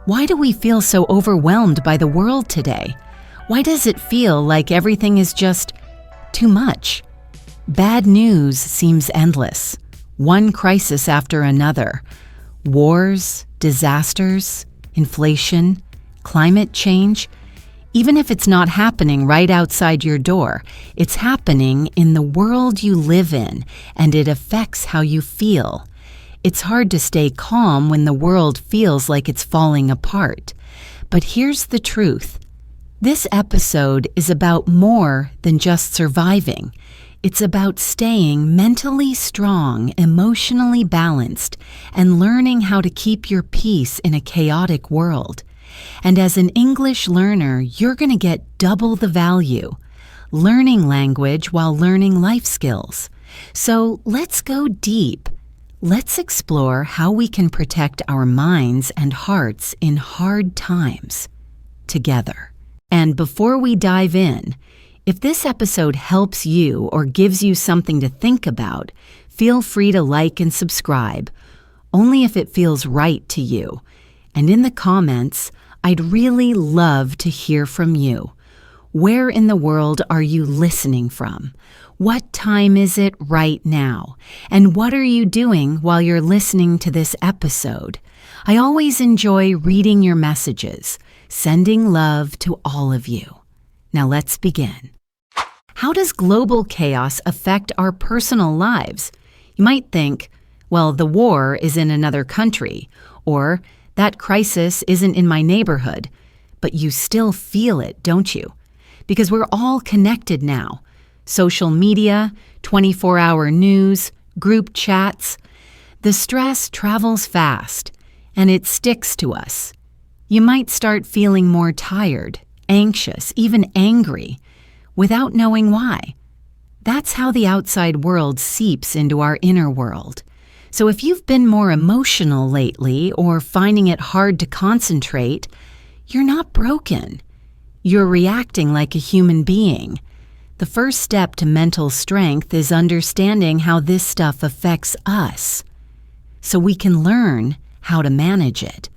Why do we feel so overwhelmed by the world today? Why does it feel like everything is just too much? Bad news seems endless, one crisis after another. Wars, disasters, inflation, climate change. Even if it's not happening right outside your door, it's happening in the world you live in, and it affects how you feel. It's hard to stay calm when the world feels like it's falling apart. But here's the truth. This episode is about more than just surviving. It's about staying mentally strong, emotionally balanced, and learning how to keep your peace in a chaotic world. And as an English learner, you're going to get double the value. Learning language while learning life skills. So let's go deep. Let's explore how we can protect our minds and hearts in hard times together. And before we dive in, if this episode helps you or gives you something to think about, feel free to like and subscribe, only if it feels right to you. And in the comments, I'd really love to hear from you. Where in the world are you listening from? What time is it right now? And what are you doing while you're listening to this episode? I always enjoy reading your messages. Sending love to all of you. Now let's begin. How does global chaos affect our personal lives? You might think, well, the war is in another country, or that crisis isn't in my neighborhood, but you still feel it, don't you? Because we're all connected now. Social media, 24-hour news, group chats. The stress travels fast, and it sticks to us. You might start feeling more tired, anxious, even angry, without knowing why. That's how the outside world seeps into our inner world. So if you've been more emotional lately or finding it hard to concentrate, you're not broken. You're reacting like a human being. The first step to mental strength is understanding how this stuff affects us, so we can learn how to manage it.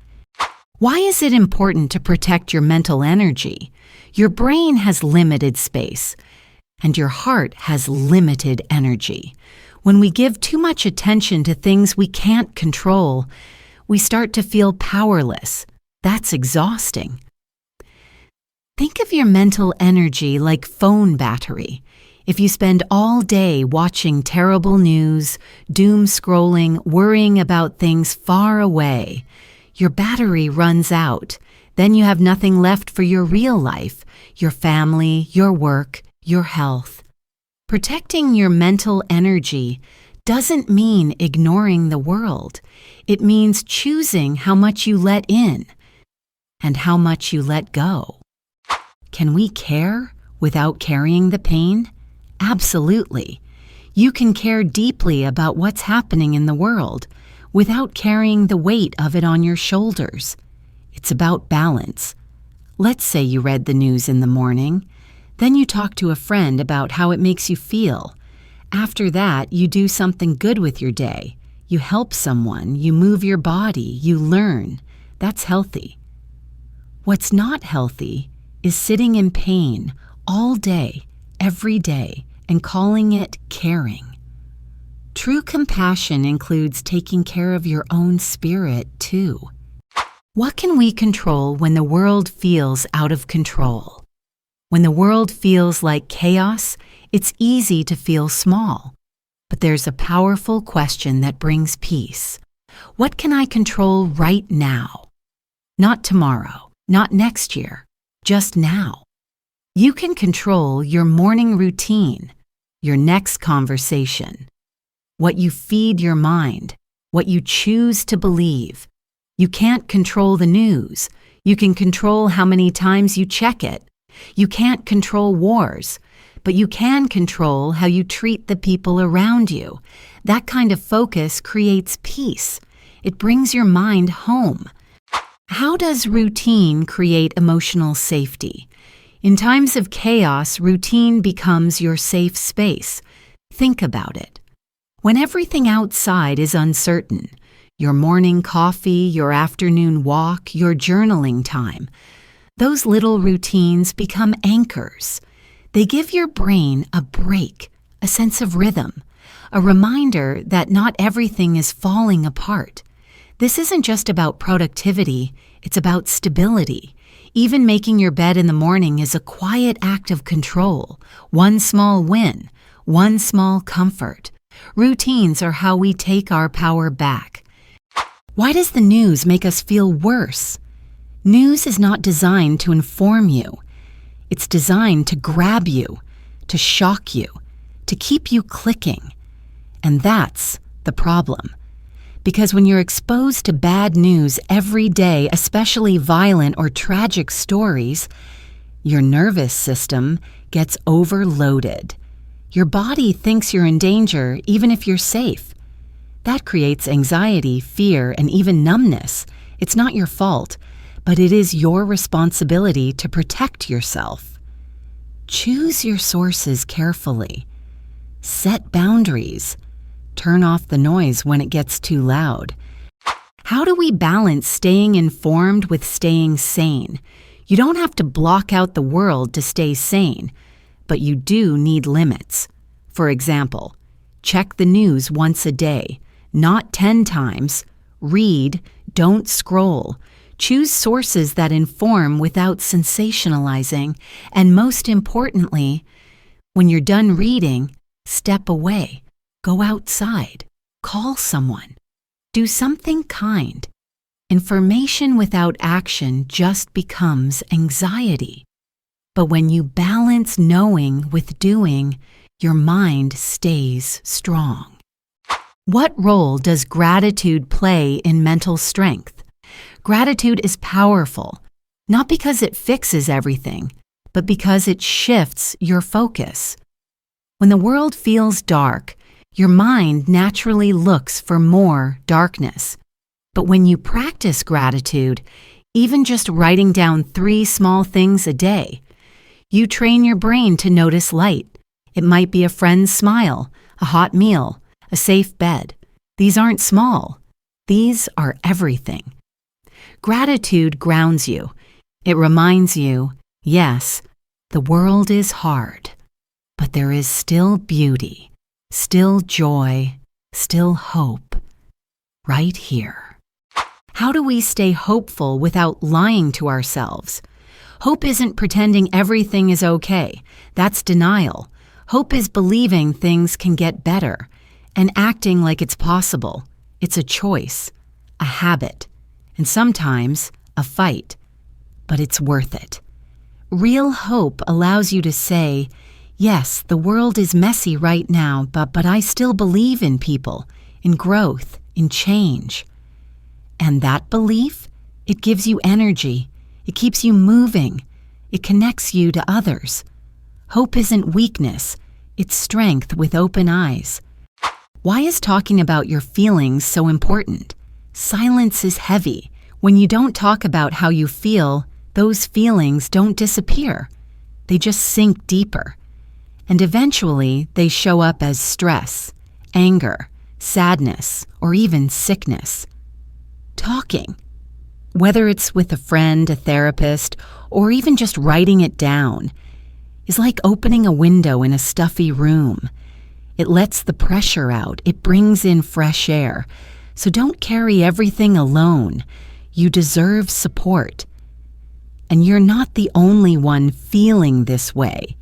Why is it important to protect your mental energy? Your brain has limited space, and your heart has limited energy. When we give too much attention to things we can't control, we start to feel powerless. That's exhausting. Think of your mental energy like phone battery. If you spend all day watching terrible news, doom scrolling, worrying about things far away, your battery runs out. Then you have nothing left for your real life, your family, your work, your health. Protecting your mental energy doesn't mean ignoring the world. It means choosing how much you let in and how much you let go. Can we care without carrying the pain? Absolutely. You can care deeply about what's happening in the world without carrying the weight of it on your shoulders. It's about balance. Let's say you read the news in the morning, then you talk to a friend about how it makes you feel. After that, you do something good with your day. You help someone, you move your body, you learn. That's healthy. What's not healthy is sitting in pain all day, every day, and calling it caring. True compassion includes taking care of your own spirit, too. What can we control when the world feels out of control? When the world feels like chaos, it's easy to feel small. But there's a powerful question that brings peace. What can I control right now? Not tomorrow, not next year. Just now. You can control your morning routine, your next conversation, what you feed your mind, what you choose to believe. You can't control the news. You can control how many times you check it. You can't control wars, but you can control how you treat the people around you. That kind of focus creates peace. It brings your mind home. How does routine create emotional safety? In times of chaos, routine becomes your safe space. Think about it. When everything outside is uncertain, your morning coffee, your afternoon walk, your journaling time. Those little routines become anchors. They give your brain a break, a sense of rhythm, a reminder that not everything is falling apart. This isn't just about productivity, it's about stability. Even making your bed in the morning is a quiet act of control, one small win, one small comfort. Routines are how we take our power back. Why does the news make us feel worse? News is not designed to inform you. It's designed to grab you, to shock you, to keep you clicking. And that's the problem. Because when you're exposed to bad news every day, especially violent or tragic stories, your nervous system gets overloaded. Your body thinks you're in danger even if you're safe. That creates anxiety, fear, and even numbness. It's not your fault, but it is your responsibility to protect yourself. Choose your sources carefully. Set boundaries. Turn off the noise when it gets too loud. How do we balance staying informed with staying sane? You don't have to block out the world to stay sane, but you do need limits. For example, check the news once a day, not 10 times. Read, don't scroll. Choose sources that inform without sensationalizing. And most importantly, when you're done reading, step away. Go outside. Call someone. Do something kind. Information without action just becomes anxiety. But when you balance knowing with doing, your mind stays strong. What role does gratitude play in mental strength? Gratitude is powerful, not because it fixes everything, but because it shifts your focus. When the world feels dark, your mind naturally looks for more darkness. But when you practice gratitude, even just writing down 3 small things a day, you train your brain to notice light. It might be a friend's smile, a hot meal, a safe bed. These aren't small. These are everything. Gratitude grounds you. It reminds you, yes, the world is hard, but there is still beauty. Still joy, still hope, right here. How do we stay hopeful without lying to ourselves? Hope isn't pretending everything is okay. That's denial. Hope is believing things can get better and acting like it's possible. It's a choice, a habit, and sometimes a fight, but it's worth it. Real hope allows you to say, yes, the world is messy right now, but I still believe in people, in growth, in change. And that belief, it gives you energy. It keeps you moving. It connects you to others. Hope isn't weakness. It's strength with open eyes. Why is talking about your feelings so important? Silence is heavy. When you don't talk about how you feel, those feelings don't disappear. They just sink deeper. And eventually, they show up as stress, anger, sadness, or even sickness. Talking, whether it's with a friend, a therapist, or even just writing it down, is like opening a window in a stuffy room. It lets the pressure out. It brings in fresh air. So don't carry everything alone. You deserve support. And you're not the only one feeling this way.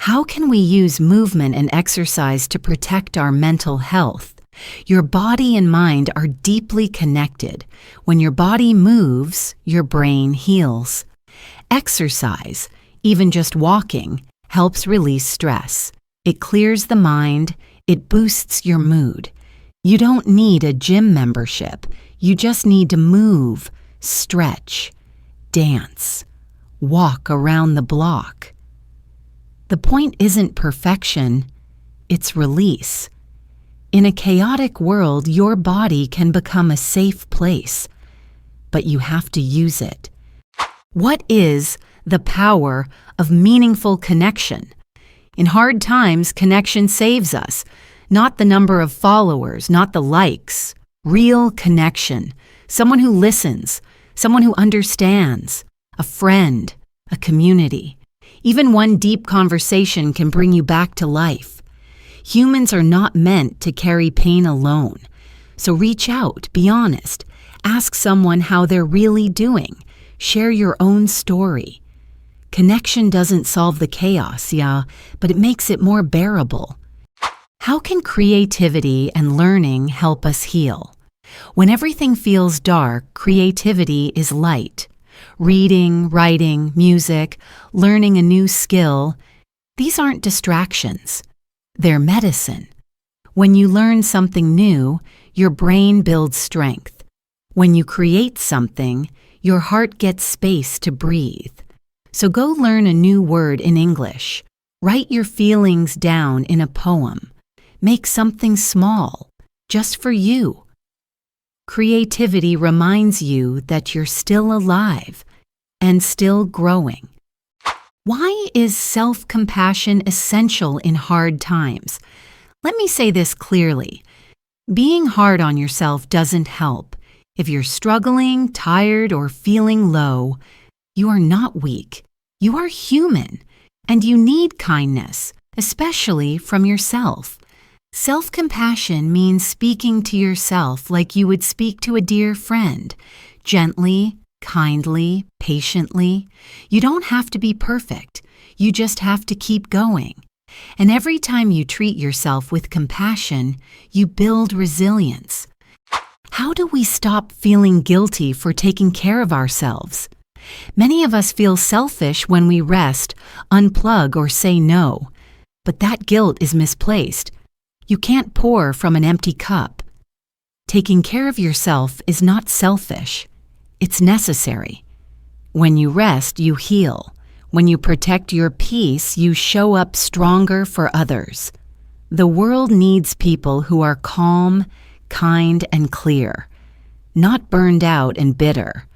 How can we use movement and exercise to protect our mental health? Your body and mind are deeply connected. When your body moves, your brain heals. Exercise, even just walking, helps release stress. It clears the mind. It boosts your mood. You don't need a gym membership. You just need to move, stretch, dance, walk around the block. The point isn't perfection, it's release. In a chaotic world, your body can become a safe place, but you have to use it. What is the power of meaningful connection? In hard times, connection saves us, not the number of followers, not the likes, Real connection, someone who listens, someone who understands, a friend, a community. Even one deep conversation can bring you back to life. Humans are not meant to carry pain alone. So reach out, be honest, ask someone how they're really doing, share your own story. Connection doesn't solve the chaos, yeah, but it makes it more bearable. How can creativity and learning help us heal? When everything feels dark, creativity is light. Reading, writing, music, learning a new skill, these aren't distractions. They're medicine. When you learn something new, your brain builds strength. When you create something, your heart gets space to breathe. So go learn a new word in English. Write your feelings down in a poem. Make something small, just for you. Creativity reminds you that you're still alive and still growing. Why is self-compassion essential in hard times? Let me say this clearly. Being hard on yourself doesn't help. If you're struggling, tired, or feeling low, you are not weak. You are human, and you need kindness, especially from yourself. Self-compassion means speaking to yourself like you would speak to a dear friend, gently, kindly, patiently. You don't have to be perfect. You just have to keep going. And every time you treat yourself with compassion, you build resilience. How do we stop feeling guilty for taking care of ourselves? Many of us feel selfish when we rest, unplug, or say no. But that guilt is misplaced. You can't pour from an empty cup. Taking care of yourself is not selfish. It's necessary. When you rest, you heal. When you protect your peace, you show up stronger for others. The world needs people who are calm, kind, and clear, not burned out and bitter.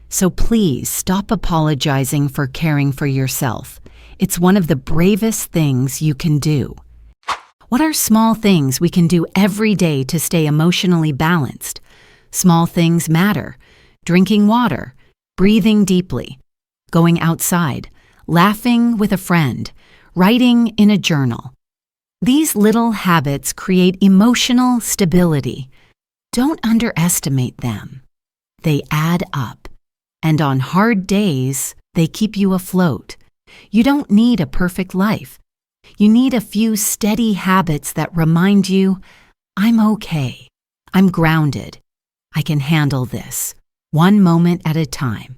So please stop apologizing for caring for yourself. It's one of the bravest things you can do. What are small things we can do every day to stay emotionally balanced? Small things matter. Drinking water, breathing deeply, going outside, laughing with a friend, writing in a journal. These little habits create emotional stability. Don't underestimate them. They add up. And on hard days, they keep you afloat. You don't need a perfect life. You need a few steady habits that remind you, I'm okay. I'm grounded. I can handle this, one moment at a time.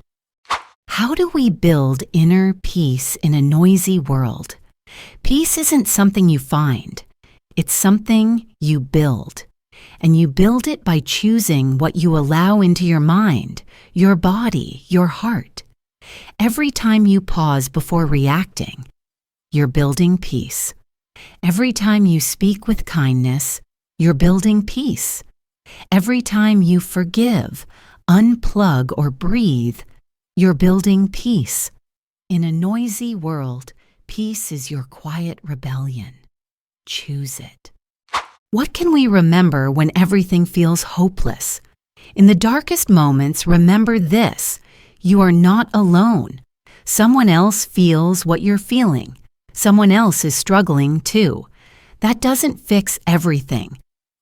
How do we build inner peace in a noisy world? Peace isn't something you find. It's something you build. And you build it by choosing what you allow into your mind, your body, your heart. Every time you pause before reacting, you're building peace. Every time you speak with kindness, you're building peace. Every time you forgive, unplug, or breathe, you're building peace. In a noisy world, peace is your quiet rebellion. Choose it. What can we remember when everything feels hopeless? In the darkest moments, remember this: you are not alone. Someone else feels what you're feeling. Someone else is struggling too. That doesn't fix everything,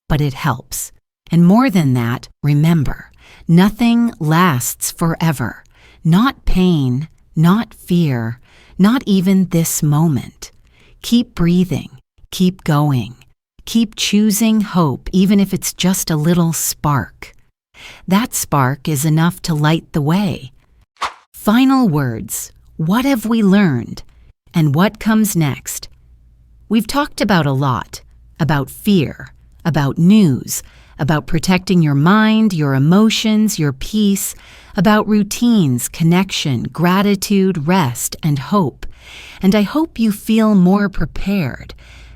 but it helps. And more than that, remember, nothing lasts forever. Not pain, not fear, not even this moment. Keep breathing, keep going. Keep choosing hope, even if it's just a little spark. That spark is enough to light the way. Final words. What have we learned? And what comes next? We've talked about a lot. About fear, about news, about protecting your mind, your emotions, your peace, about routines, connection, gratitude, rest, and hope. And I hope you feel more prepared,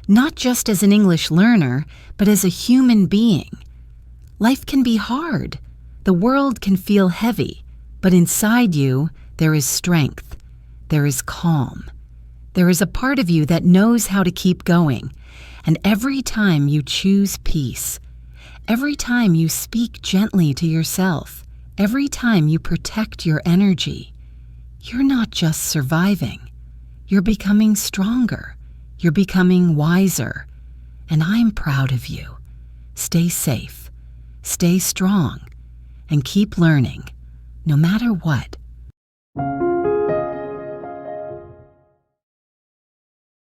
not just as an English learner, but as a human being. Life can be hard. The world can feel heavy, but inside you, there is strength. There is calm. There is a part of you that knows how to keep going. And every time you choose peace, Every time you speak gently to yourself, every time you protect your energy, you're not just surviving. You're becoming stronger. You're becoming wiser. And I'm proud of you. Stay safe, stay strong, and keep learning, no matter what.